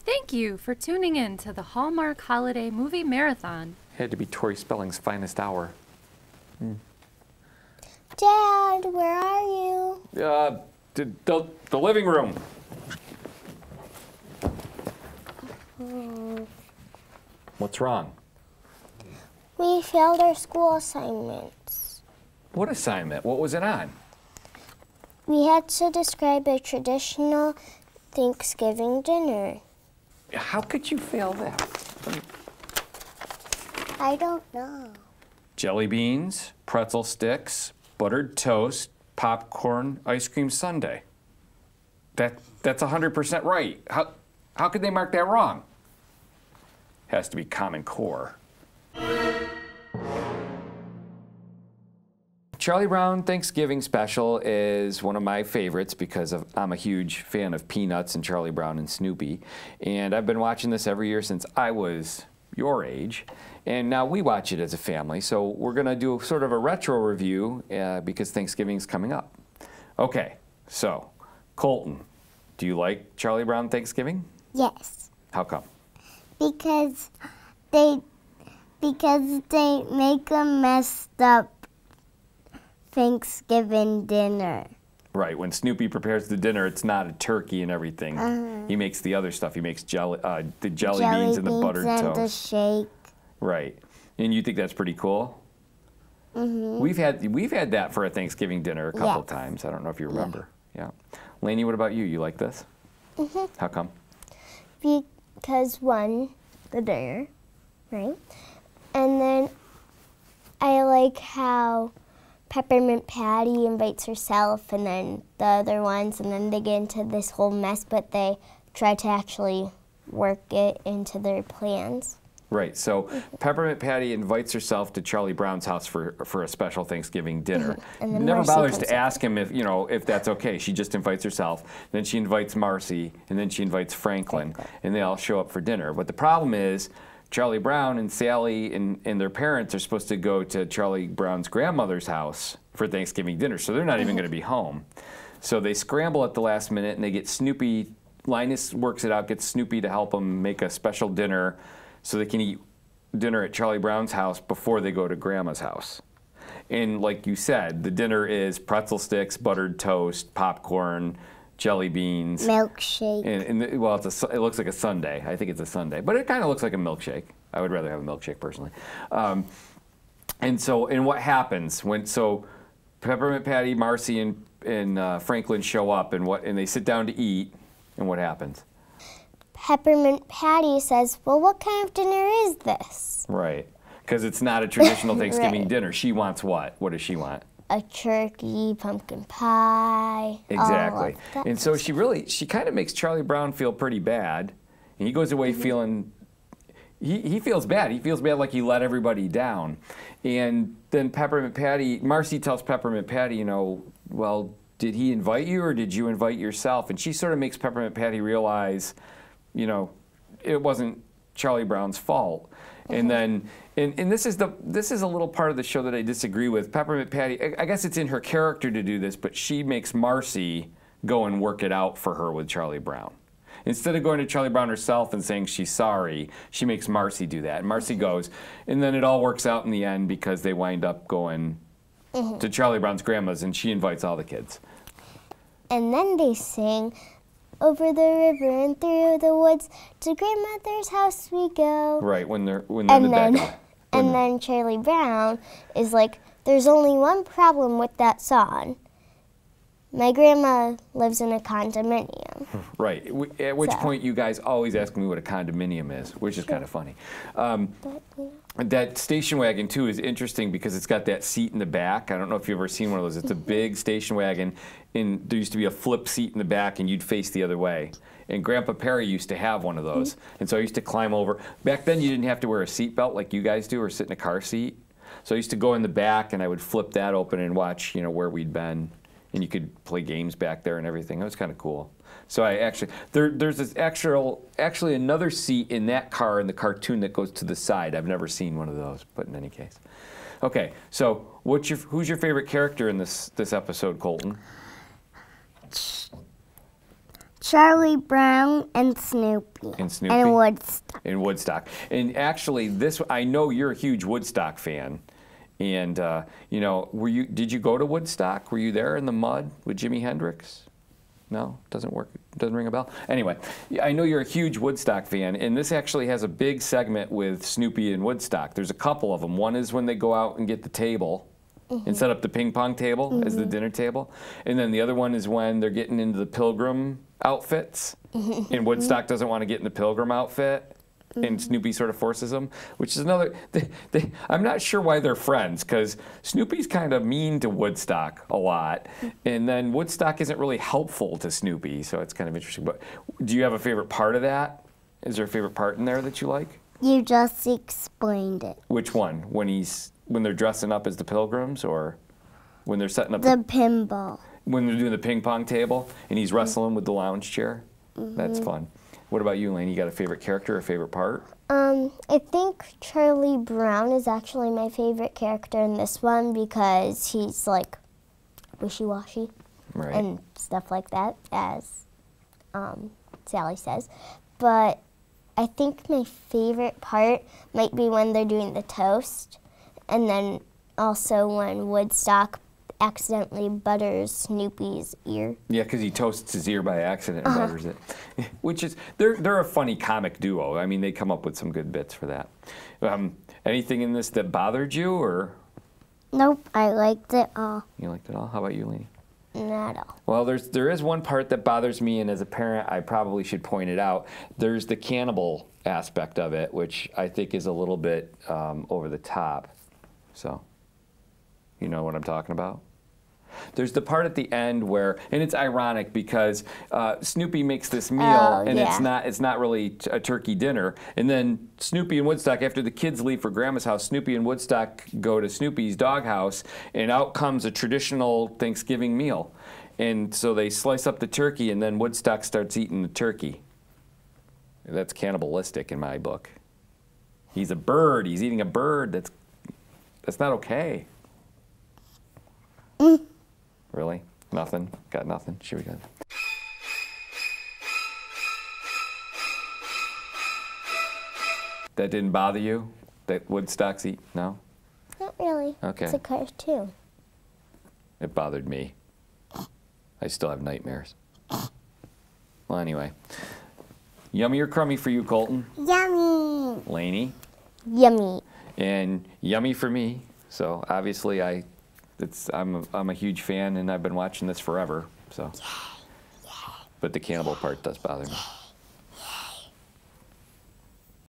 Thank you for tuning in to the Hallmark Holiday Movie Marathon. Had to be Tori Spelling's finest hour. Dad, where are you? The living room. What's wrong? We failed our school assignments. What assignment? What was it on? We had to describe a traditional Thanksgiving dinner. How could you fail that? I don't know. Jelly beans, pretzel sticks, buttered toast, popcorn, ice cream sundae. That's 100% right. How could they mark that wrong? Has to be Common Core. Charlie Brown Thanksgiving Special is one of my favorites because I'm a huge fan of Peanuts and Charlie Brown and Snoopy. And I've been watching this every year since I was your age. And now we watch it as a family. So we're going to do sort of a retro review because Thanksgiving's coming up. Okay, so Colton, do you like Charlie Brown Thanksgiving? Yes. How come? Because they make a messed up Thanksgiving dinner. Right, when Snoopy prepares the dinner, it's not a turkey and everything. He makes the other stuff. He makes the jelly beans and the buttered toast. And the shake. Right, and you think that's pretty cool? Mm-hmm. We've had that for a Thanksgiving dinner a couple times. I don't know if you remember. Yeah. Lainey, what about you? You like this? Mm-hmm. How come? Because one, the dinner, right? And then I like how Peppermint Patty invites herself and then the other ones, and then they get into this whole mess, but they try to actually work it into their plans. Right, so Peppermint Patty invites herself to Charlie Brown's house for a special Thanksgiving dinner. And then Never Marcy bothers comes to ask him if that's okay. She just invites herself. Then she invites Marcy, and then she invites Franklin, and they all show up for dinner. But the problem is, Charlie Brown and Sally and their parents are supposed to go to Charlie Brown's grandmother's house for Thanksgiving dinner, so they're not even going to be home. So they scramble at the last minute, and they get Snoopy. Linus works it out, gets Snoopy to help them make a special dinner so they can eat dinner at Charlie Brown's house before they go to Grandma's house. And like you said, the dinner is pretzel sticks, buttered toast, popcorn, jelly beans. Milkshake. And well, it looks like a sundae. I think it's a sundae, but it kind of looks like a milkshake. I would rather have a milkshake personally. And what happens so Peppermint Patty, Marcy, and Franklin show up, and they sit down to eat, and what happens? Peppermint Patty says, well, what kind of dinner is this? Right, because it's not a traditional Thanksgiving dinner. She wants what? What does she want? A turkey, pumpkin pie. Exactly. All of And so she kind of makes Charlie Brown feel pretty bad. And he goes away feeling, he feels bad. He feels bad like he let everybody down. And then Marcy tells Peppermint Patty, well, did he invite you or did you invite yourself? And she sort of makes Peppermint Patty realize, it wasn't Charlie Brown's fault. And then, and this is a little part of the show that I disagree with. Peppermint Patty, I guess it's in her character to do this, but she makes Marcy go and work it out for her with Charlie Brown. Instead of going to Charlie Brown herself and saying she's sorry, she makes Marcy do that. And Marcy goes, and then it all works out in the end because they wind up going to Charlie Brown's grandma's, and she invites all the kids. And then they sing, over the river and through the woods, to grandmother's house we go. Right, when they're in the back. And then Charlie Brown is like, there's only one problem with that song. My grandma lives in a condominium. Right, at which point you guys always ask me what a condominium is, which is kind of funny. That station wagon, too, is interesting because it's got that seat in the back. I don't know if you've ever seen one of those. It's a big station wagon, and there used to be a flip seat in the back, and you'd face the other way. And Grandpa Perry used to have one of those. And so I used to climb over. Back then, you didn't have to wear a seatbelt like you guys do or sit in a car seat. So I used to go in the back, and I would flip that open and watch, where we'd been. And you could play games back there and everything. It was kind of cool. So there's this actually another seat in that car in the cartoon that goes to the side. I've never seen one of those, but in any case. Okay, so who's your favorite character in this episode, Colton? Charlie Brown and Snoopy. And Snoopy. And Woodstock. In Woodstock. And actually, I know you're a huge Woodstock fan. And, you know, did you go to Woodstock? Were you there in the mud with Jimi Hendrix? No? Doesn't work? Doesn't ring a bell? Anyway, I know you're a huge Woodstock fan, and this actually has a big segment with Snoopy and Woodstock. There's a couple of them. One is when they go out and get the table and set up the ping pong table as the dinner table. And then the other one is when they're getting into the pilgrim outfits, and Woodstock doesn't want to get in the pilgrim outfit. And Snoopy sort of forces them, which is another. I'm not sure why they're friends, because Snoopy's kind of mean to Woodstock a lot, and then Woodstock isn't really helpful to Snoopy, so it's kind of interesting. But do you have a favorite part of that? Is there a favorite part in there that you like? You just explained it. Which one? When they're dressing up as the pilgrims, or when they're setting up the pinball? When they're doing the ping pong table and he's wrestling with the lounge chair. That's fun. What about you, Lane? You got a favorite character or favorite part? I think Charlie Brown is actually my favorite character in this one because he's like wishy-washy and stuff like that, as Sally says. But I think my favorite part might be when they're doing the toast, and then also when Woodstock accidentally butters Snoopy's ear. Yeah, because he toasts his ear by accident and butters it. Which is, they're a funny comic duo. I mean, they come up with some good bits for that. Anything in this that bothered you, or? Nope, I liked it all. You liked it all? How about you, Lainey? Not all. Well, there is one part that bothers me, and as a parent, I probably should point it out. There's the cannibal aspect of it, which I think is a little bit over the top. So, you know what I'm talking about? There's the part at the end where, and it's ironic because Snoopy makes this meal, and it's not really a turkey dinner. And then Snoopy and Woodstock, after the kids leave for Grandma's house, Snoopy and Woodstock go to Snoopy's doghouse, and out comes a traditional Thanksgiving meal. And so they slice up the turkey, and then Woodstock starts eating the turkey. That's cannibalistic in my book. He's a bird. He's eating a bird. That's not okay. Really? Nothing? Got nothing? Should we go? That didn't bother you? That Woodstock's eat? No? Not really. Okay. It's a cartoon. It bothered me. I still have nightmares. Well, anyway. Yummy or crummy for you, Colton? Yummy. Lainey? Yummy. And yummy for me. So obviously I'm a huge fan, and I've been watching this forever. So, but the cannibal part does bother me.